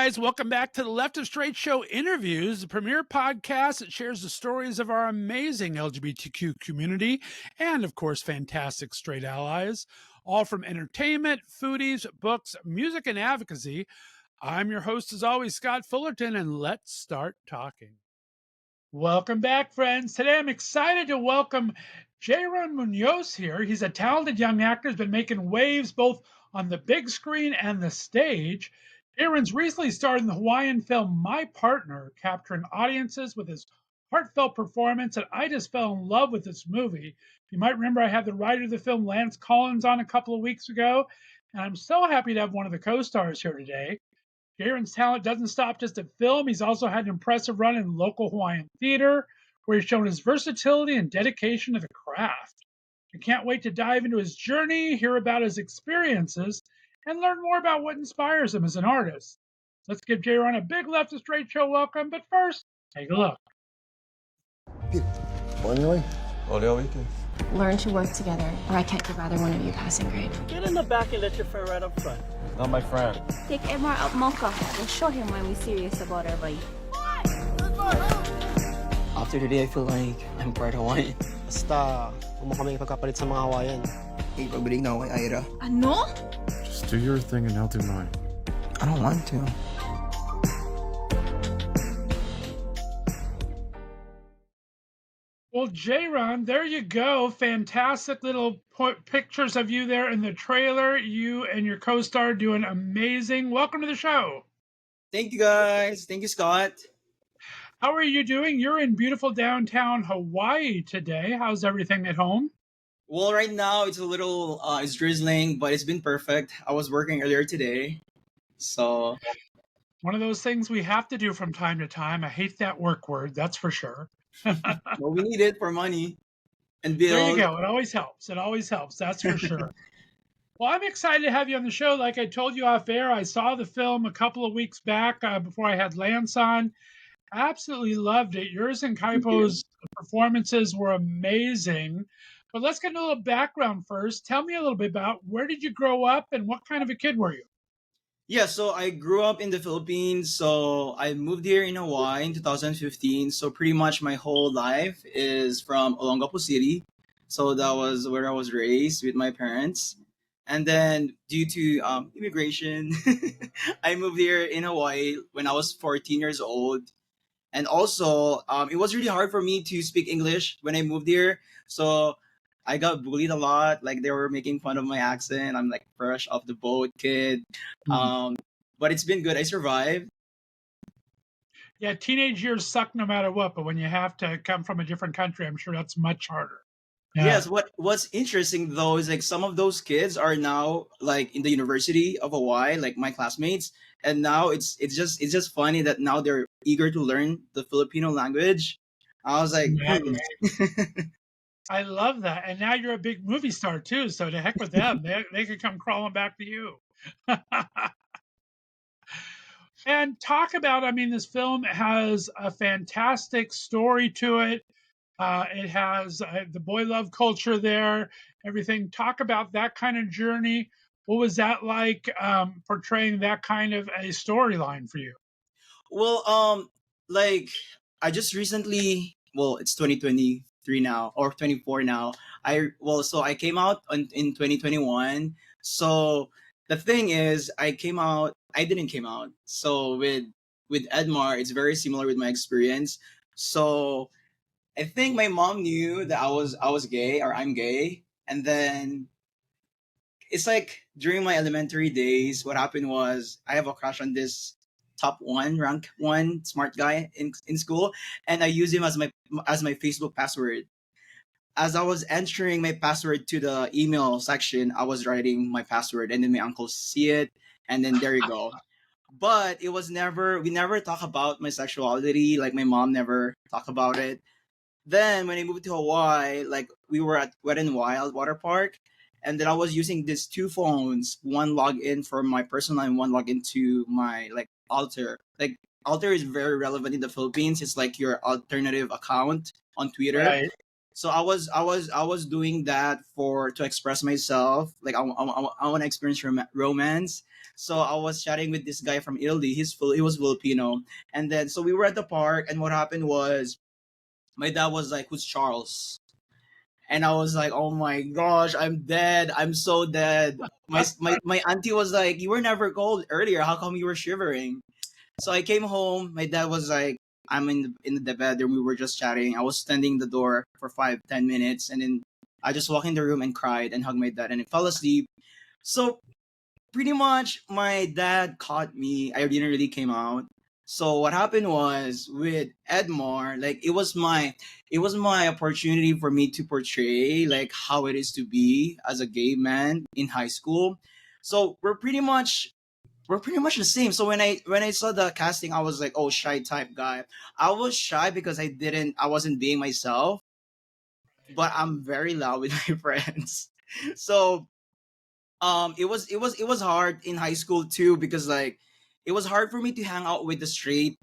guys. Welcome back to the Left of Str8 Show Interviews, the premier podcast that shares the stories of our amazing LGBTQ community and, of course, fantastic straight allies, all from entertainment, foodies, books, music, and advocacy. I'm your host, as always, Scott Fullerton, and let's start talking. Welcome back, friends. Today I'm excited to welcome Jayron Muñoz here. He's a talented young actor who's been making waves both on the big screen and the stage. Jayron's recently starred in the Hawaiian film My Partner, capturing audiences with his heartfelt performance, and I just fell in love with this movie. You might remember I had the writer of the film, Lance Collins, on a couple of weeks ago, and I'm so happy to have one of the co-stars here today. Jayron's talent doesn't stop just at film. He's also had an impressive run in local Hawaiian theater, where he's shown his versatility and dedication to the craft. I can't wait to dive into his journey, hear about his experiences, and learn more about what inspires him as an artist. Let's give Jayron a big Left of Str8 Show welcome, but first, take a look. Learn to work together, or I can't give either one of you a passing grade. Get in the back and let your friend right up front. Not my friend. Take Emma up Mocha. We'll show him why we're serious about our vibe. After today, I feel like I'm part Hawaiian. Basta, huwag mo kaming pagkapalit sa mga Hawaiian. Ipagbalik na ako kay Ira. Ano? Just do your thing and I'll do mine. I don't want to. Well, Jayron, there you go. Fantastic little pictures of you there in the trailer. You and your co-star doing amazing. Welcome to the show. Thank you, guys. Thank you, Scott. How are you doing? You're in beautiful downtown Hawaii today. How's everything at home? Well, right now, it's a little, it's drizzling, but it's been perfect. I was working earlier today, so... One of those things we have to do from time to time. I hate that work word, that's for sure. Well, we need it for money and bills. There you go. It always helps. It always helps. That's for sure. Well, I'm excited to have you on the show. Like I told you off air, I saw the film a couple of weeks back before I had Lance on. Absolutely loved it. Yours and Kaipo's performances were amazing. But let's get a little background first. Tell me a little bit about where did you grow up and what kind of a kid were you? Yeah, so I grew up in the Philippines. So I moved here in Hawaii in 2015. So pretty much my whole life is from Olongapo City. So that was where I was raised with my parents. And then due to immigration, I moved here in Hawaii when I was 14 years old. And also, it was really hard for me to speak English when I moved here. So I got bullied a lot. Like they were making fun of my accent. I'm like fresh off the boat kid. But it's been good. I survived. Yeah, teenage years suck no matter what. But when you have to come from a different country, I'm sure that's much harder. Yeah. Yes. What's interesting though is like some of those kids are now like in the University of Hawaii, like my classmates. And now it's just funny that now they're eager to learn the Filipino language. I was like, I love that. And now you're a big movie star too. So to heck with them. They could come crawling back to you. And talk about, I mean, this film has a fantastic story to it. It has the boy love culture there, everything. Talk about that kind of journey. What was that like portraying that kind of a storyline for you? Well, like I just recently, well, it's 2023 now or 24 now. So I came out in 2021. So the thing is, I didn't came out. So with Edmar, it's very similar with my experience. So I think my mom knew that I was gay or I'm gay, and then it's like during my elementary days, what happened was I have a crush on this rank one smart guy in school, and I use him as my Facebook password. As I was entering my password to the email section, I was writing my password, and then my uncle see it, and then there you go. But it was we never talk about my sexuality. Like my mom never talked about it. Then when I moved to Hawaii, like we were at Wet n Wild water park, and then I was using these two phones, one login for my personal and one login to my like Alter. Like Alter is very relevant in the Philippines. It's like your alternative account on Twitter. Right. So I was doing that to express myself. Like I want to experience romance. So I was chatting with this guy from Italy. He was Filipino, and then so we were at the park, and what happened was my dad was like, "Who's Charles?" And I was like, "Oh my gosh, I'm dead. I'm so dead." My auntie was like, "You were never cold earlier. How come you were shivering?" So I came home. My dad was like, I'm in the bedroom. We were just chatting. I was standing the door for 5-10 minutes, and then I just walked in the room and cried and hugged my dad, and I fell asleep. So pretty much, my dad caught me. I didn't really came out. So what happened was with Edmar, like it was my opportunity for me to portray like how it is to be as a gay man in high school. So we're pretty much the same. So when I saw the casting, I was like, oh, shy type guy. I was shy because I wasn't being myself, but I'm very loud with my friends. So it was hard in high school too because like it was hard for me to hang out with the straight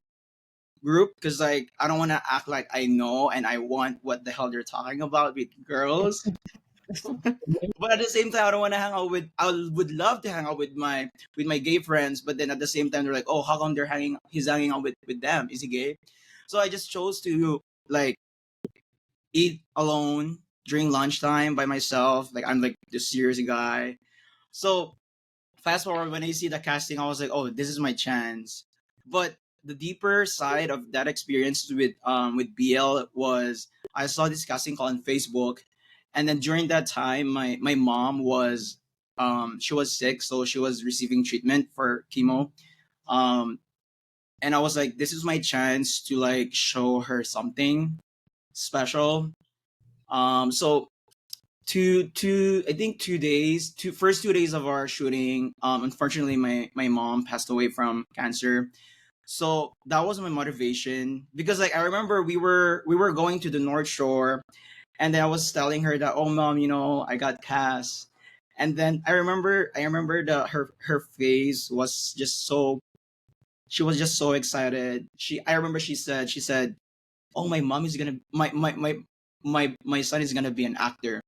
group because like I don't want to act like I know and I want what the hell they're talking about with girls. But at the same time, I don't want to hang out with. I would love to hang out with my gay friends, but then at the same time, they're like, "Oh, how come He's hanging out with them? Is he gay?" So I just chose to like eat alone during lunchtime by myself. Like I'm like the serious guy. So fast forward when I see the casting, I was like, "Oh, this is my chance." But the deeper side of that experience with BL was I saw this casting call on Facebook, and then during that time, my mom was she was sick, so she was receiving treatment for chemo. Um, and I was like, this is my chance to like show her something special. So I think 2 days, first 2 days of our shooting, unfortunately my mom passed away from cancer. So that was my motivation because like I remember we were going to the North Shore, and then I was telling her that, oh mom, I got cast. And then I remember that her face was just so she was just so excited. I remember she said, oh, my mom is gonna my son is gonna be an actor.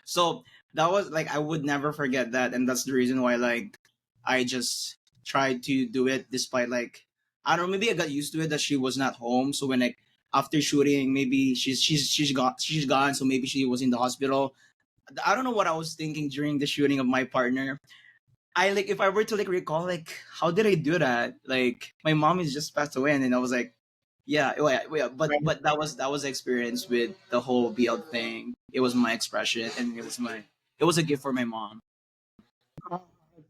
So that was like I would never forget that, and that's the reason why like I just tried to do it despite like I don't know, maybe I got used to it that she was not home. So when like after shooting, maybe she's gone, so maybe she was in the hospital. I don't know what I was thinking during the shooting of my partner. I like if I were to like recall like how did I do that? Like my mom is just passed away, and then I was like, yeah, yeah, but that was the experience with the whole BL thing. It was my expression, and it was a gift for my mom. Oh,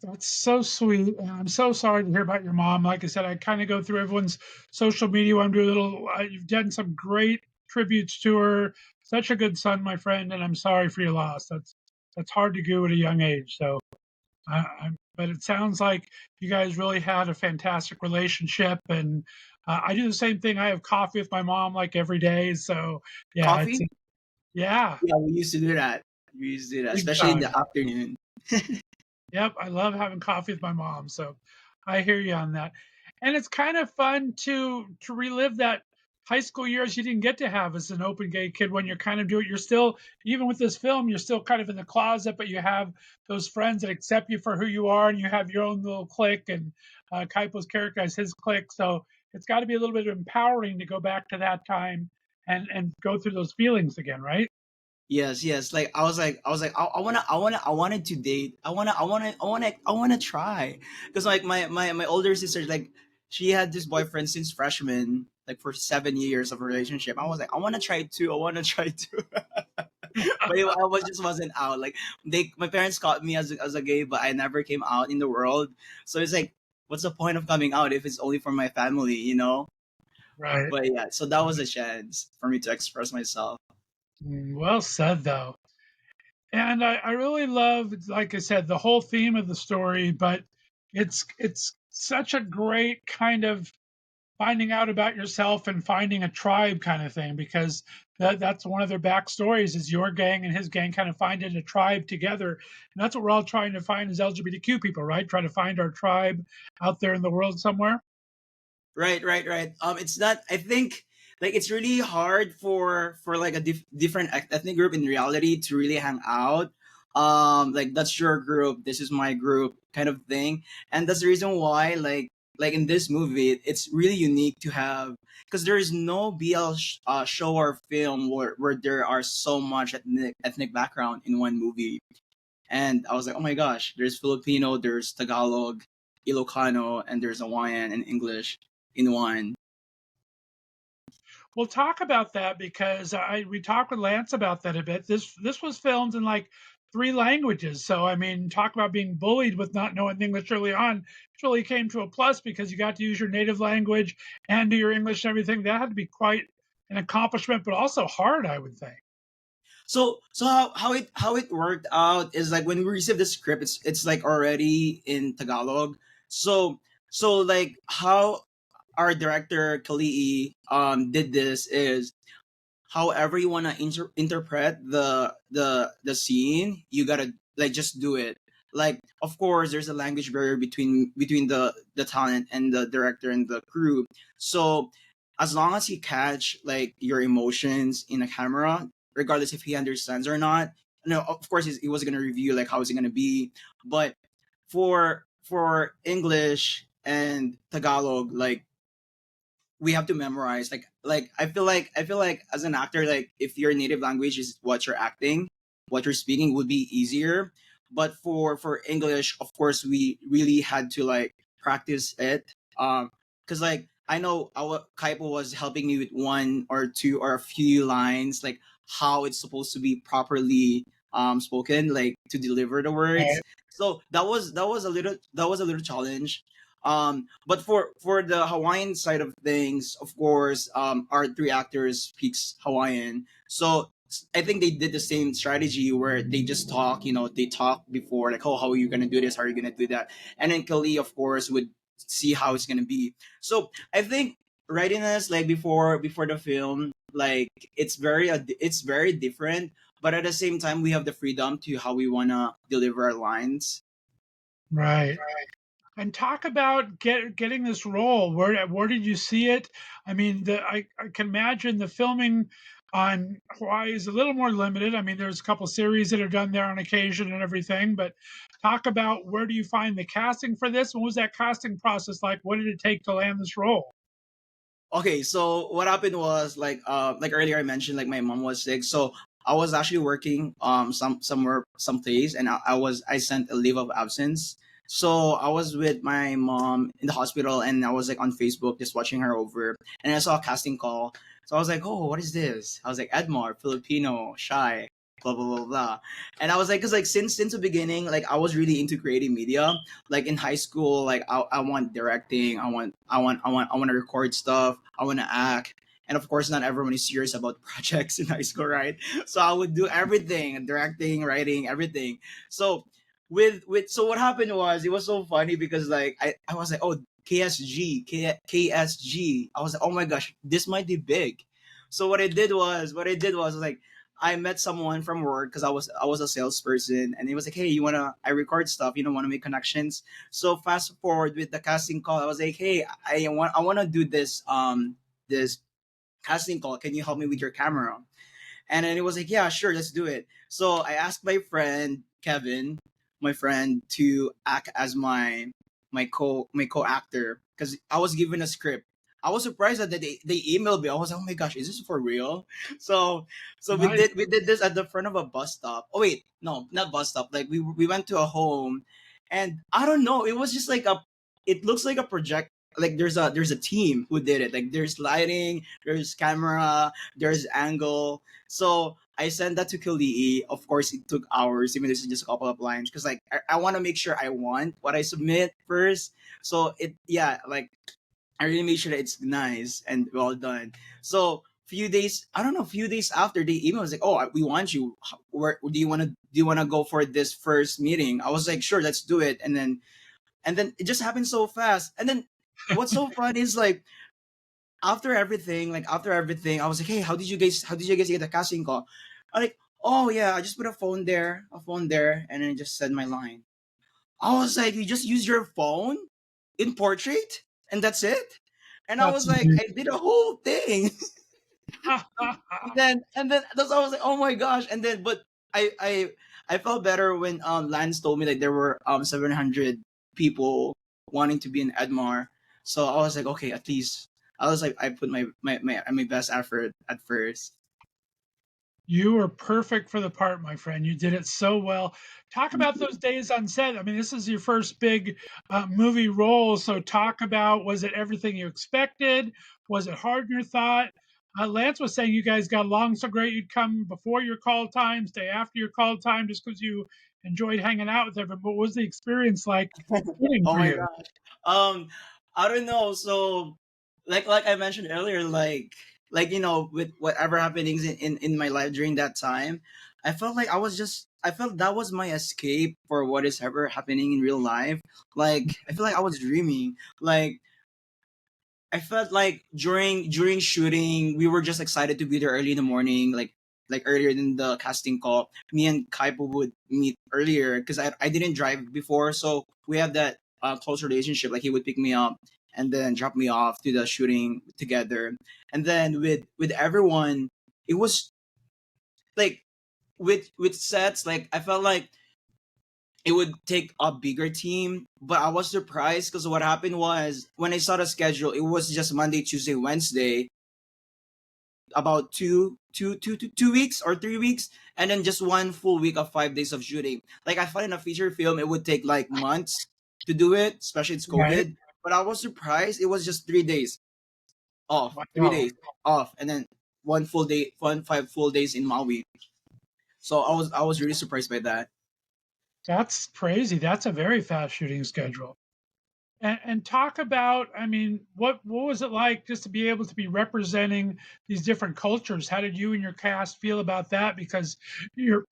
that's so sweet. And I'm so sorry to hear about your mom. Like I said, I kind of go through everyone's social media. I'm doing a little, you've done some great tributes to her. Such a good son, my friend. And I'm sorry for your loss. That's hard to do at a young age. So, but it sounds like you guys really had a fantastic relationship. And I do the same thing. I have coffee with my mom like every day. So, yeah, Coffee? yeah, Yeah, we used to do that. We used to do that, big especially in time. the afternoon. Yep, I love having coffee with my mom, so I hear you on that. And it's kind of fun to relive that high school years you didn't get to have as an open gay kid when you're kind of doing you're still even with this film, you're still kind of in the closet, but you have those friends that accept you for who you are and you have your own little clique and Kaipo's character has his clique. So it's got to be a little bit empowering to go back to that time and go through those feelings again, right? Yes, yes. Like I was like, I wanted to date. I wanna try, because like my older sister, like she had this boyfriend since freshman, like for 7 years of a relationship. I was like, I want to try too. I want to try too. But I was just wasn't out. Like my parents caught me as a gay, but I never came out in the world. So it's like, what's the point of coming out if it's only for my family? Right. But yeah, so that was a chance for me to express myself. Well said, though. And I really love, like I said, the whole theme of the story, but it's such a great kind of finding out about yourself and finding a tribe kind of thing because that's one of their backstories is your gang and his gang kind of finding a tribe together. And that's what we're all trying to find as LGBTQ people, right? Try to find our tribe out there in the world somewhere. Right, right, right. It's not. I think like it's really hard for like a different ethnic group in reality to really hang out. Like that's your group, this is my group kind of thing. And that's the reason why like in this movie it's really unique to have, because there is no show or film where there are so much ethnic background in one movie. And I was like, oh my gosh, there's Filipino, there's Tagalog, Ilocano, and there's Hawaiian and English in one. We'll talk about that because we talked with Lance about that a bit. This was filmed in like 3 languages. So I mean, talk about being bullied with not knowing English early on. It really came to a plus because you got to use your native language and do your English and everything. That had to be quite an accomplishment, but also hard, I would think. So how it worked out is like when we received the script, it's like already in Tagalog. So like how our director Kalii did this is, however you want to interpret the scene, you gotta like just do it. Like of course there's a language barrier between the talent and the director and the crew. So as long as you catch like your emotions in a camera, regardless if he understands or not, no, of course he was gonna review like how is it gonna be. But for English and Tagalog, like we have to memorize. Like I feel like as an actor, like if your native language is what you're acting, what you're speaking would be easier. But for English, of course we really had to like practice it. Because like I know our Kaipo was helping me with one or two or a few lines, like how it's supposed to be properly spoken, like to deliver the words. So that was a little challenge. But for the Hawaiian side of things, of course, our 3 actors speaks Hawaiian. So I think they did the same strategy where they just talk, they talk before, like, oh, how are you gonna do this? How are you gonna do that? And then Kali, of course, would see how it's gonna be. So I think writing this like before the film, like it's very different, but at the same time we have the freedom to how we wanna deliver our lines. Right. And talk about getting this role. Where did you see it? I mean, I can imagine the filming on Hawaii is a little more limited. I mean, there's a couple series that are done there on occasion and everything. But talk about where do you find the casting for this? What was that casting process like? What did it take to land this role? Okay, so what happened was like earlier I mentioned, like my mom was sick, so I was actually working somewhere someplace, and I sent a leave of absence. So I was with my mom in the hospital, and I was like on Facebook just watching her over, and I saw a casting call. So I was like, oh, what is this? I was like, Edmar, Filipino, shy, blah blah blah blah. And I was like, because like since the beginning, like I was really into creating media. Like in high school, like I want directing, I want to record stuff, I want to act. And of course not everyone is serious about projects in high school, right? So I would do everything, directing, writing, everything. So so what happened was, it was so funny because like I was like, oh, KSG, I was like, oh my gosh, this might be big. So what I did was like, I met someone from work because I was a salesperson, and he was like, "Hey, I record stuff. Want to make connections." So fast forward with the casting call, I was like, "Hey, I want to do this casting call. Can you help me with your camera?" And then it was like, "Yeah, sure, let's do it." So I asked my friend Kevin, my friend, to act as my co actor because I was given a script. I was surprised that they emailed me. I was like, oh my gosh, is this for real? So so we Nice. did this at the front of a bus stop. Oh wait, no, not bus stop. Like we went to a home, and I don't know. It was just like it looks like a project. Like there's a team who did it. Like there's lighting, there's camera, there's angle. So I sent that to Kalii. Of course, it took hours, even though it's just a couple of lines, because like I want to make sure I want what I submit first. So yeah, like I really made sure that it's nice and well done. So few days after, they emailed was like, "Oh, we want you. Where do you want to go for this first meeting?" I was like, "Sure, let's do it." And then it just happened so fast. And then what's so fun is like after everything, I was like, "Hey, how did you guys get the casting call?" I'm like, "Oh yeah, I just put a phone there, and then just said my line." I was like, "You just use your phone in portrait, and that's it?" And I That's was like, "I did a whole thing." And then that's I was like, oh my gosh. And then but I felt better when Lance told me that there were 700 people wanting to be in Edmar. So I was like, okay, at least I was like I put my best effort at first. You were perfect for the part, my friend. You did it so well. Talk about those days on set. I mean, this is your first big movie role. So, talk about, was it everything you expected? Was it harder than you thought? Lance was saying you guys got along so great. You'd come before your call time, stay after your call time, just because you enjoyed hanging out with everyone. But what was the experience like shooting Oh for my you? gosh. Um, I don't know. So, like I mentioned earlier, like with whatever happenings in my life during that time, I felt like I felt that was my escape for what is ever happening in real life. Like I feel like I was dreaming. Like I felt like during shooting, we were just excited to be there early in the morning, like earlier than the casting call. Me and Kaipo would meet earlier because I didn't drive before, so we have that close relationship. Like he would pick me up and then drop me off to the shooting together, and then with everyone, it was like with sets. Like I felt like it would take a bigger team. But I was surprised because what happened was when I saw the schedule, it was just Monday, Tuesday, Wednesday, about 2 weeks or 3 weeks, and then just one full week of 5 days of shooting. Like I thought in a feature film, it would take like months to do it, especially it's Right? COVID. But I was surprised it was just 3 days off, three Wow. days off, and then one full day, 5 full days in Maui. So I was really surprised by that. That's crazy. That's a very fast shooting schedule. And talk about, I mean, what was it like just to be able to be representing these different cultures? How did you and your cast feel about that? Because you're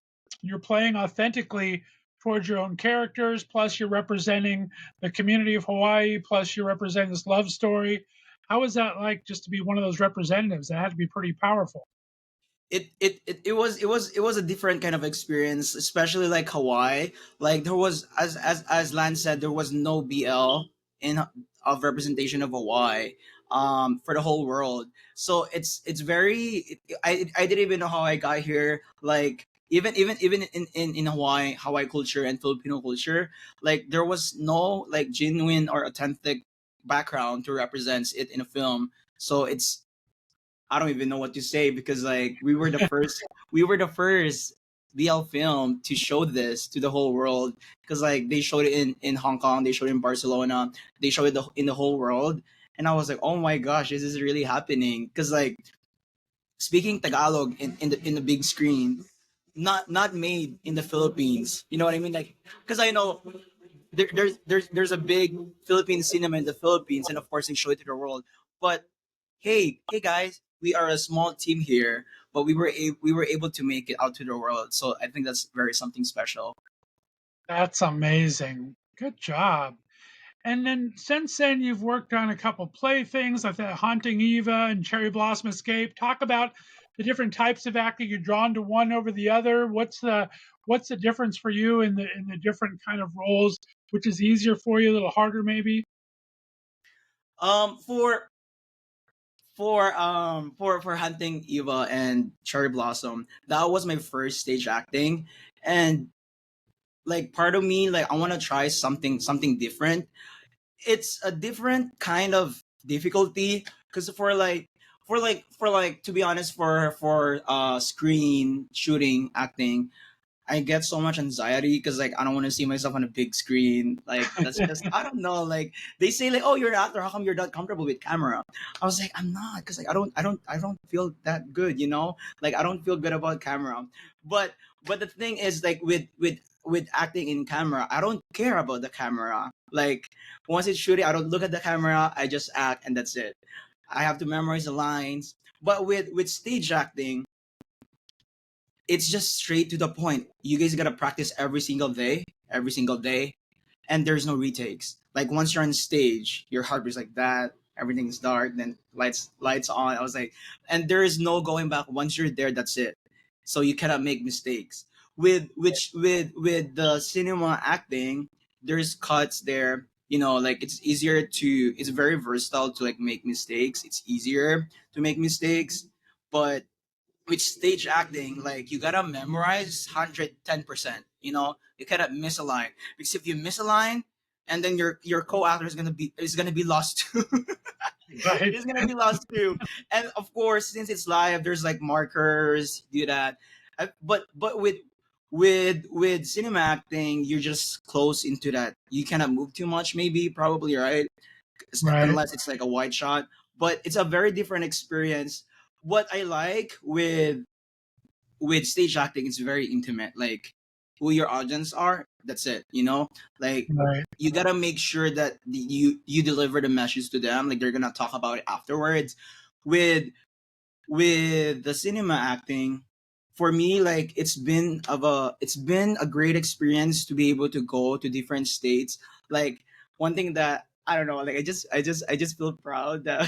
you're playing authentically towards your own characters, plus you're representing the community of Hawaii, plus you're representing this love story. How was that like just to be one of those representatives? That had to be pretty powerful. It was a different kind of experience, especially like Hawaii. Like there was, as Lance said, there was no BL in of representation of Hawaii for the whole world. So it's very I didn't even know how I got here. Like even in Hawaii culture and Filipino culture, like there was no like genuine or authentic background to represent it in a film. So I don't even know what to say because like we were the first BL film to show this to the whole world, because like they showed it in Hong Kong, they showed it in Barcelona, they showed it in the whole world, and I was like, oh my gosh, this is really happening, because like speaking Tagalog in the big screen, not made in the Philippines, you know what I mean? Like because I know there's a big Philippine cinema in the Philippines, and of course they show it to the world, but hey guys, we are a small team here, but we were able to make it out to the world. So I think that's very something special. That's amazing. Good job. And then since then, you've worked on a couple playthings like the Haunting Eva and Cherry Blossom Escape. Talk about the different types of acting. You're drawn to one over the other. What's the difference for you in the different kind of roles? Which is easier for you, a little harder maybe? Um, for for Hunting Eva and Cherry Blossom, that was my first stage acting, and like part of me like I want to try something different. It's a different kind of difficulty because for like to be honest, for screen shooting acting, I get so much anxiety because like I don't want to see myself on a big screen. Like that's just I don't know. Like they say like, oh, you're an actor. How come you're not comfortable with camera? I was like, I'm not, because like I don't feel that good. Like I don't feel good about camera. But but the thing is like with acting in camera, I don't care about the camera. Like once it's shooting, I don't look at the camera. I just act and that's it. I have to memorize the lines. But with stage acting, it's just straight to the point. You guys gotta practice every single day, and there's no retakes. Like once you're on stage, your heart is like that. Everything's dark, then lights on. I was like, and there is no going back. Once you're there, that's it. So you cannot make mistakes. With the cinema acting, there's cuts there. Like it's very versatile to like make mistakes. It's easier to make mistakes, But with stage acting, like you gotta memorize 110%. You know, you cannot miss a line, because if you miss a line, and then your co-actor is gonna be lost too. Right. He's gonna be lost too. And of course, since it's live, there's like markers, do that. But with cinema acting, you're just close into that. You cannot move too much, maybe, probably, right? Right. Unless it's like a wide shot. But it's a very different experience. What I like with stage acting, it's very intimate. Like who your audience are, that's it. You know, like Right. you gotta make sure that you deliver the message to them. Like they're gonna talk about it afterwards. With the cinema acting, for me, like it's been a great experience to be able to go to different states. Like one thing that I don't know, like I just feel proud that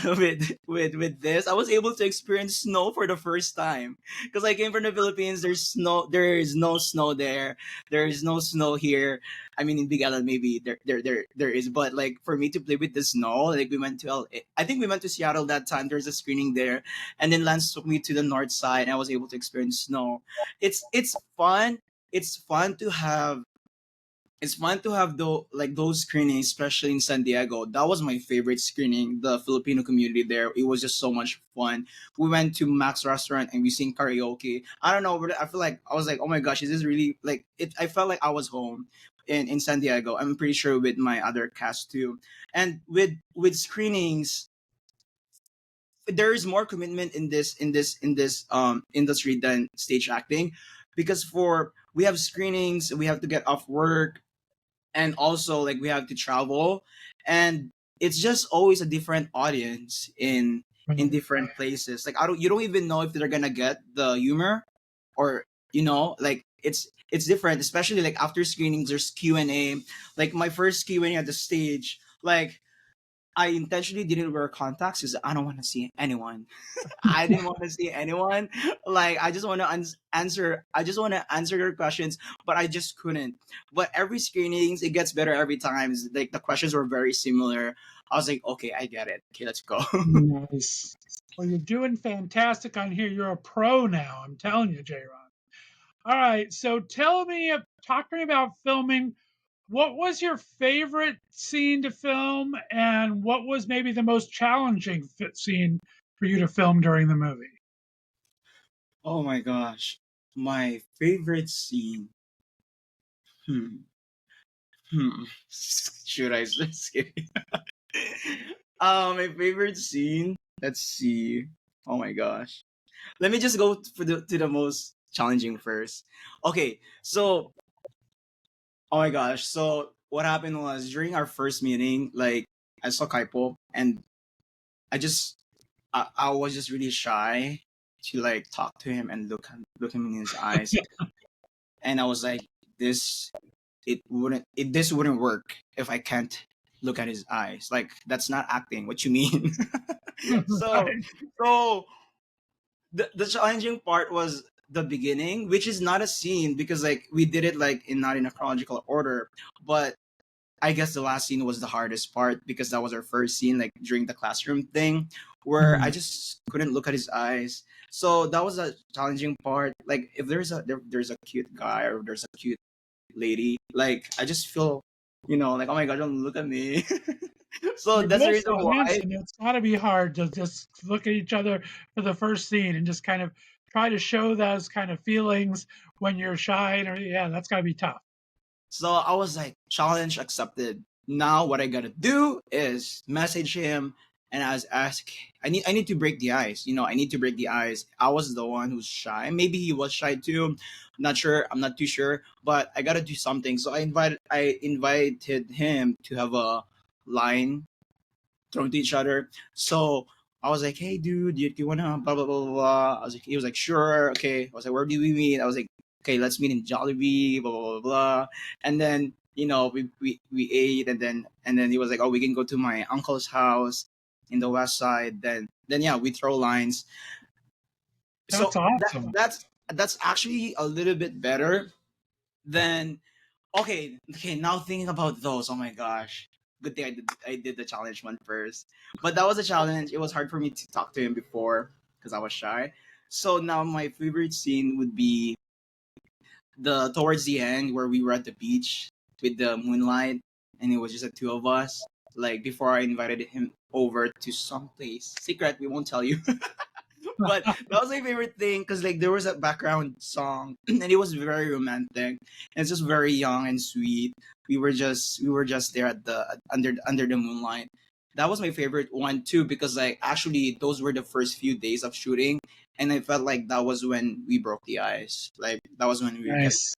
with this I was able to experience snow for the first time, because I came from the Philippines. There is no snow there is no snow here. I mean, in Big Island maybe there is, but like for me to play with the snow, like we went to I think we went to Seattle that time. There's a screening there, and then Lance took me to the north side, and I was able to experience snow. It's fun. It's fun to have those screenings, especially in San Diego. That was my favorite screening. The Filipino community there, it was just so much fun. We went to Mac's restaurant and we sing karaoke. I don't know, but I feel like I was like, oh my gosh, is this really like it? I felt like I was home in San Diego. I'm pretty sure with my other cast too. And with screenings, there is more commitment in this industry than stage acting, because for we have screenings, we have to get off work, and also like we have to travel, and it's just always a different audience in different places. Like you don't even know if they're gonna get the humor, or like it's different, especially like after screenings there's Q&A. Like my first Q&A at the stage, like I intentionally didn't wear contacts because I don't want to see anyone. I didn't want to see anyone. Like I just want to answer. I just want to answer your questions, but I just couldn't. But every screenings, it gets better every time. Like the questions were very similar. I was like, okay, I get it. Okay, let's go. Nice. Well, you're doing fantastic on here. You're a pro now. I'm telling you, Jayron. All right. So talk to me about filming. What was your favorite scene to film, and what was maybe the most challenging scene for you to film during the movie? Oh my gosh, my favorite scene. Hmm. Hmm. Should I just kidding? My favorite scene. Let's see. Oh my gosh. Let me just go for to the most challenging first. Okay, so oh my gosh. So what happened was during our first meeting, like I saw Kaipo, and I was just really shy to like talk to him and look him in his eyes, and I was like, this wouldn't work if I can't look at his eyes. Like that's not acting. What you mean? so Right. so the challenging part was the beginning, which is not a scene because like we did it like not in a chronological order, but I guess the last scene was the hardest part because that was our first scene, like during the classroom thing, where I Mhm. just couldn't look at his eyes. So that was a challenging part. Like if there's a cute guy or there's a cute lady, like I just feel, like oh my god, don't look at me. So You're that's the both reason so why. handsome. It's got to be hard to just look at each other for the first scene and just kind of try to show those kind of feelings when you're shy. Or yeah, that's got to be tough. So I was like, challenge accepted. Now what I gotta do is message him and ask. I need to break the ice. I need to break the ice. I was the one who's shy. Maybe he was shy too. I'm not sure. I'm not too sure. But I gotta do something. So I invited him to have a line thrown to each other. So I was like, hey dude, do you wanna blah blah blah blah blah. He was like, sure, okay. I was like, where do we meet? I was like, okay, let's meet in Jollibee, blah blah blah blah. And then we ate, and then he was like, oh, we can go to my uncle's house in the west side. Then yeah, we throw lines. That's So awesome. that's actually a little bit better than okay. Now thinking about those, oh my gosh, good thing I did the challenge one first. But that was a challenge. It was hard for me to talk to him before because I was shy. So now my favorite scene would be the towards the end where we were at the beach with the moonlight, and it was just the two of us. Like before I invited him over to some place secret, we won't tell you. But that was my favorite thing because like there was a background song and it was very romantic. And it's just very young and sweet. We were just there at the under the moonlight. That was my favorite one too because like actually those were the first few days of shooting, and I felt like that was when we broke the ice. Like that was when we get Nice.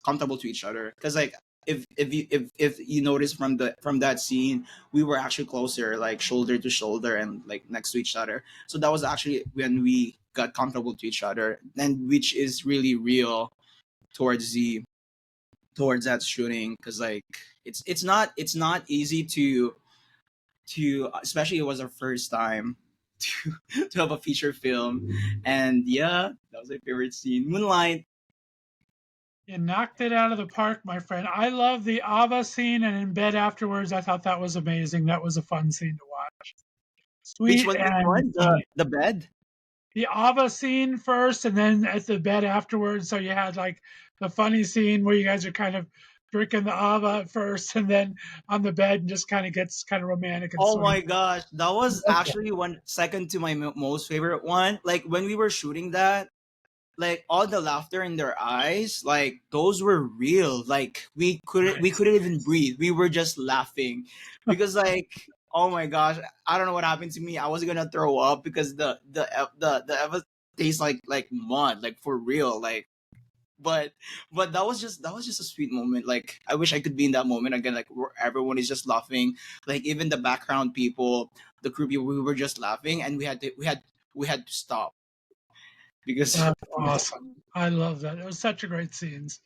comfortable to each other because like if you notice from that scene, we were actually closer, like shoulder to shoulder and like next to each other. So that was actually when we got comfortable to each other, and which is really real towards the towards that shooting because like it's not easy to especially it was our first time to have a feature film, and yeah, that was my favorite scene, Moonlight. You knocked it out of the park, my friend. I love the Ava scene, and in bed afterwards, I thought that was amazing. That was a fun scene to watch. Which Sweet one? Which and one? funny. The bed. The Ava scene first, and then at the bed afterwards. So you had like the funny scene where you guys are kind of drinking the Ava at first, and then on the bed, and just kind of gets kind of romantic and Oh sweet. my gosh, that was actually one second to my most favorite one. Like when we were shooting that, like all the laughter in their eyes, like those were real. Like we couldn't even breathe. We were just laughing because like oh my gosh, I don't know what happened to me. I was gonna throw up because the Eva tastes like mud, like for real, like. But that was just a sweet moment. Like I wish I could be in that moment again, like where everyone is just laughing, like even the background people, the crew people, we were just laughing, and we had to stop because That's awesome. I love that. It was such a great scenes.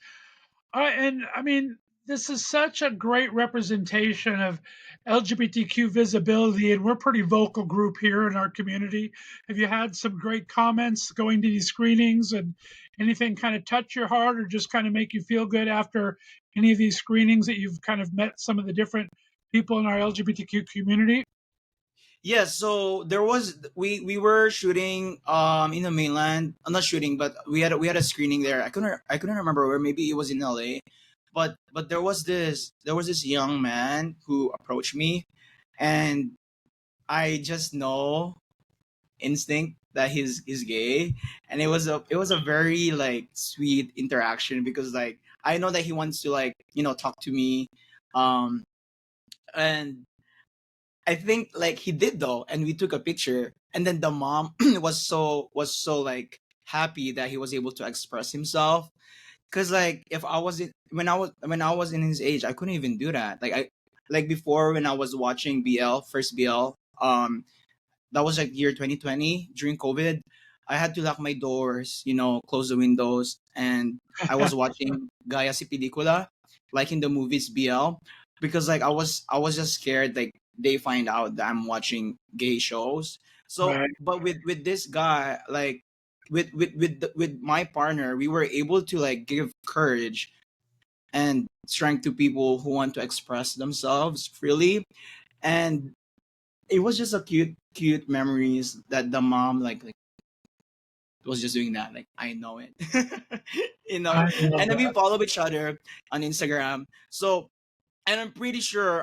And I mean, this is such a great representation of LGBTQ visibility, and we're a pretty vocal group here in our community. Have you had some great comments going to these screenings, and anything kind of touch your heart or just kind of make you feel good after any of these screenings that you've kind of met some of the different people in our LGBTQ community? yeah. So there was we were shooting in the mainland. I'm not shooting, but we had a screening there. I couldn't remember where. Maybe it was in LA, but there was this young man who approached me, and I just know instinct that he's gay, and it was a very like sweet interaction because like I know that he wants to like talk to me, um and I think like he did though, and we took a picture, and then the mom was so like happy that he was able to express himself because like if I was in when I was in his age, I couldn't even do that. Like before when I was watching first BL, that was like year 2020 during COVID. I had to lock my doors, close the windows, and I was watching Gaya si Pelikula, like in the movies BL, because like I was just scared like they find out that I'm watching gay shows. So, Right. but with this guy, like with my partner, we were able to like give courage and strength to people who want to express themselves freely, and it was just a cute memories that the mom like was just doing that, like I know it. you know I love and then we that. follow each other on Instagram. So, and I'm pretty sure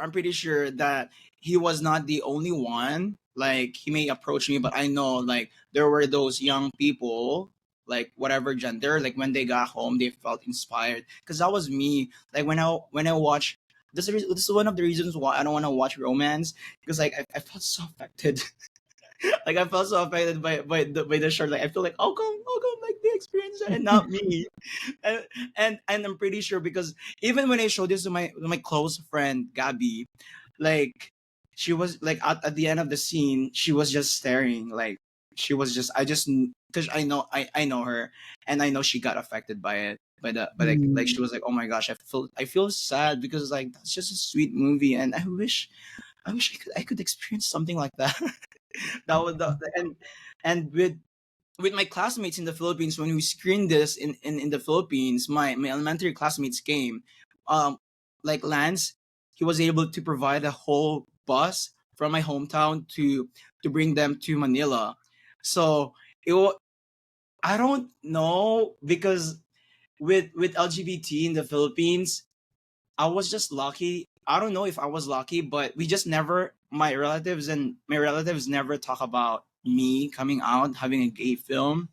that he was not the only one. Like he may approach me, but I know like there were those young people, like whatever gender, like when they got home they felt inspired because that was me. Like when I watch this is one of the reasons why I don't want to watch romance, because like I felt so affected. Like I felt so affected by the show. Like I feel like how come like they experience that and not me. and and I'm pretty sure because even when I showed this to my close friend Gabby, like she was like at the end of the scene, she was just staring. Like she was just I just because I know her, and I know she got affected by it. But like she Mm. was like, oh my gosh, I feel sad because like that's just a sweet movie, and I wish I could experience something like that. That was and with my classmates in the Philippines, when we screened this in the Philippines, my elementary classmates came. Um, like Lance, he was able to provide a whole bus from my hometown to bring them to Manila. So it was. I don't know because with LGBT in the Philippines, I was just lucky. I don't know if I was lucky, but we just never my relatives never talk about me coming out having a gay film.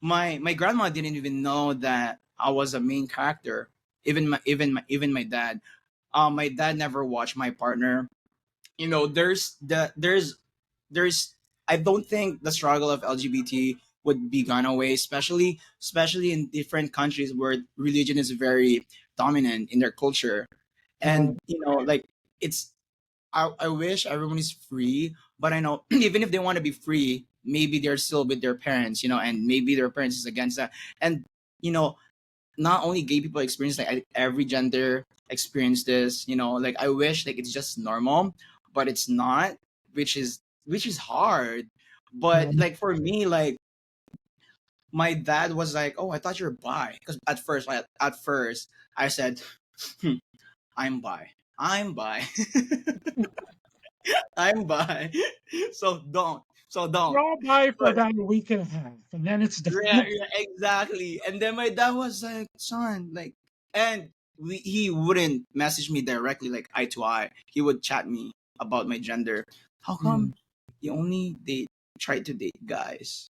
My grandma didn't even know that I was a main character. Even my dad. My dad never watched my partner. There's I don't think the struggle of LGBT would be gone away, especially in different countries where religion is very dominant in their culture. Right. And like it's I wish everyone is free, but I know even if they want to be free, maybe they're still with their parents, and maybe their parents is against that. And you know not only gay people experience, like every gender experience this, like I wish like it's just normal, but it's not, which is hard. But Right. like for me, like my dad was like, oh, I thought you're bi, because at first I said, "Hmm, I'm bi, I'm bi, I'm bi." So don't. We're all by for But about a week and a half, and then it's done. yeah, yeah, exactly. And then my dad was like, son, like, and he wouldn't message me directly, like eye to eye. He would chat me about my gender. How Mm. come you only try to date guys?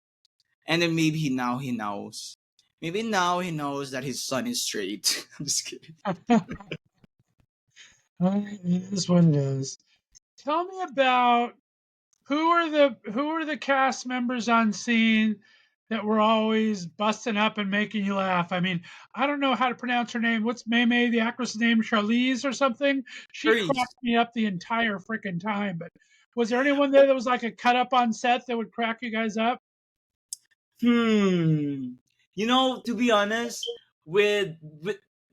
And then maybe now he knows. Maybe now he knows that his son is straight. I'm just kidding. It is what it is. Tell me about who are the cast members on scene that were always busting up and making you laugh? I mean, I don't know how to pronounce her name. What's May, the actress' name? Charlize or something? She Trees. cracked me up the entire freaking time. But was there anyone there that was like a cut up on set that would crack you guys up? To be honest, with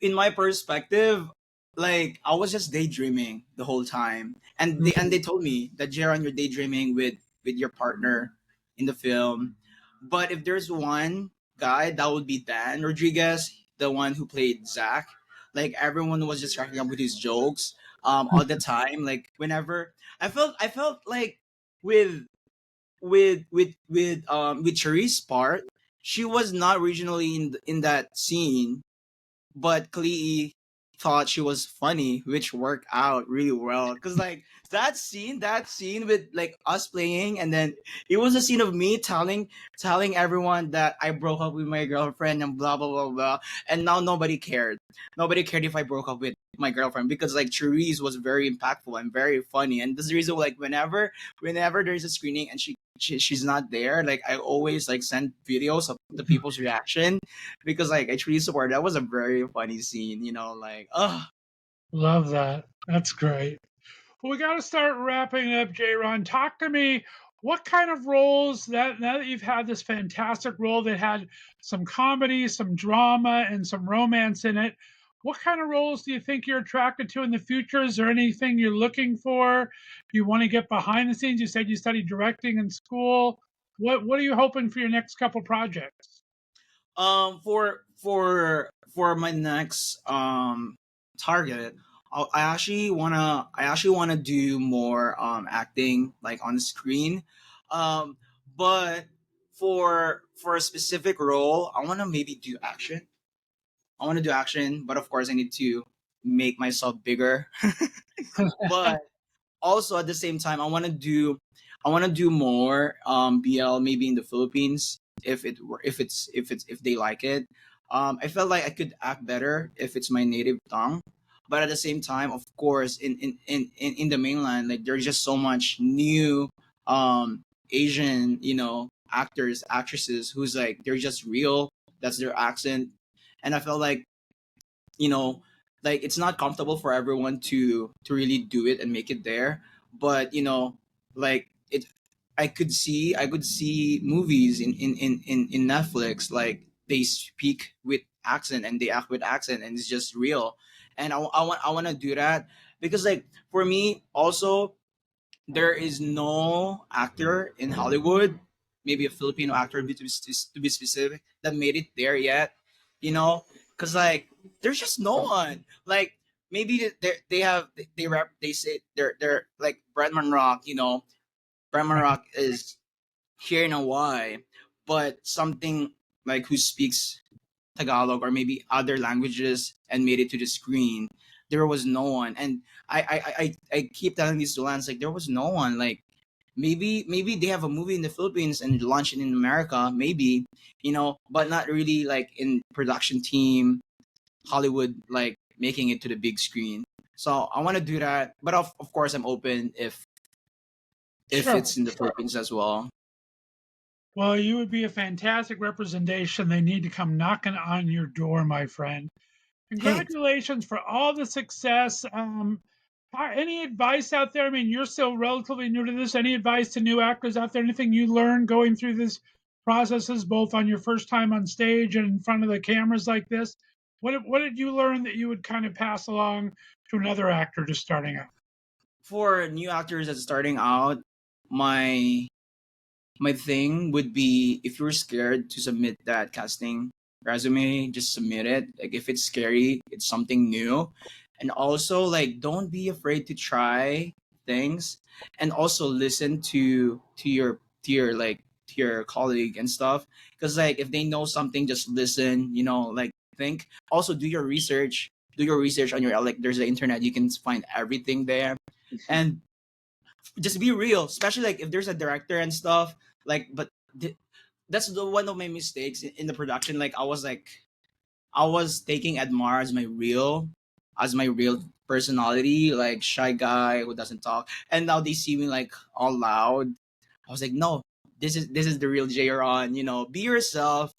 in my perspective, like I was just daydreaming the whole time, and they told me that, Jayron, you're daydreaming with your partner in the film. But if there's one guy, that would be Dan Rodriguez, the one who played Zach. Like everyone was just cracking up with his jokes all the time. Like whenever I felt like with with Cherie's part, she was not originally in that scene, but Klee thought she was funny, which worked out really well. Cause like that scene with like us playing, and then it was a scene of me telling everyone that I broke up with my girlfriend and blah blah blah blah. And now nobody cared. Nobody cared if I broke up with my girlfriend, because like Therese was very impactful and very funny. And this is the reason, like whenever there's a screening and she's not there, like I always like send videos of the people's reaction, because like I truly support. That was a very funny scene, like Love that. That's great. Well, we got to start wrapping up, Ron. Talk to me. What kind of roles that now that you've had this fantastic role that had some comedy, some drama, and some romance in it? What kind of roles do you think you're attracted to in the future? Is there anything you're looking for? Do you want to get behind the scenes? You said you studied directing in school. What are you hoping for your next couple projects? For my next target, I actually wanna do more acting, like on screen. um but for a specific role, I want to maybe do action. But of course I need to make myself bigger. But also at the same time, I want to do more BL, maybe in the Philippines, if they like it. I felt like I could act better if it's my native tongue, but at the same time, of course, in the mainland, like there's just so much new Asian, actors, actresses who's like they're just real. That's their accent. And I felt you know like it's not comfortable for everyone to really do it and make it there. But like it I could see movies in Netflix, like they speak with accent and they act with accent, and it's just real. And I want to do that, because like for me also, there is no actor in Hollywood, maybe a Filipino actor to be specific, that made it there yet. Because like there's just no one. Like maybe they say they're like Bretman Rock. Bretman Rock is here in Hawaii, but something. like who speaks Tagalog or maybe other languages and made it to the screen. There was no one, and I keep telling these to Lance, like there was no one. Like maybe they have a movie in the Philippines and launch it in America, maybe, but not really like in production team, Hollywood, like making it to the big screen. So I want to do that, but of course I'm open if Sure. it's in the Philippines as well. Well, you would be a fantastic representation. They need to come knocking on your door, my friend. Congratulations for all the success. Any advice out there? I mean, you're still relatively new to this. Any advice to new actors out there? Anything you learned going through this processes, both on your first time on stage and in front of the cameras like this? What did you learn that you would kind of pass along to another actor just starting out? For new actors that's starting out, my thing would be, if you're scared to submit that casting resume, just submit it. Like if it's scary, it's something new. And also, like, don't be afraid to try things, and also listen to your colleague and stuff, because like if they know something, just listen, like think. Also do your research on your, like, there's the internet, you can find everything there. And just be real, especially like if there's a director and stuff, like, but that's one of my mistakes in the production. Like I was taking Admar as my real personality, like shy guy who doesn't talk, and now they see me like all loud. I was like, no, this is the real Jayron. Be yourself,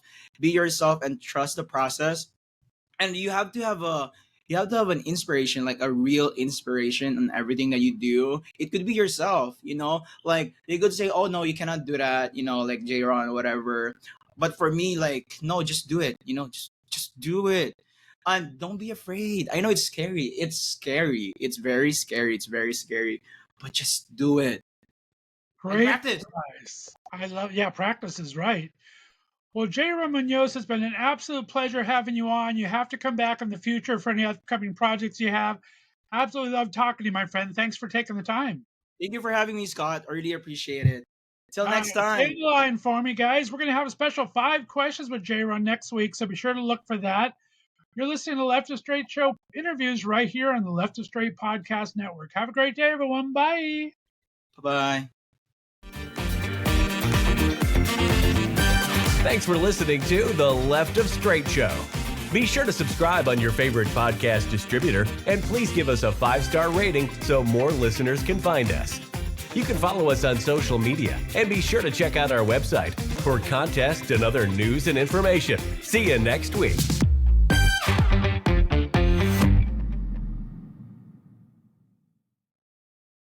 and trust the process. And you have to have an inspiration, like a real inspiration on everything that you do. It could be yourself, like they could say, oh no, you cannot do that, like Jayron or whatever. But for me, like, no, just do it, just do it. And don't be afraid. I know it's scary. It's very scary, but just do it. Great practice. advice. Practice is right. Well, Jayron Muñoz, has been an absolute pleasure having you on. You have to come back in the future for any upcoming projects you have. Absolutely love talking to you, my friend. Thanks for taking the time. Thank you for having me, Scott. I really appreciate it. Till next time. Stay in line for me, guys. We're going to have a special 5 questions with Jayron next week, so be sure to look for that. You're listening to Left of Str8 Show interviews right here on the Left of Str8 Podcast Network. Have a great day, everyone. Bye. Bye-bye. Thanks for listening to the Left of Str8 Show. Be sure to subscribe on your favorite podcast distributor, and please give us a 5-star rating so more listeners can find us. You can follow us on social media, and be sure to check out our website for contests and other news and information. See you next week.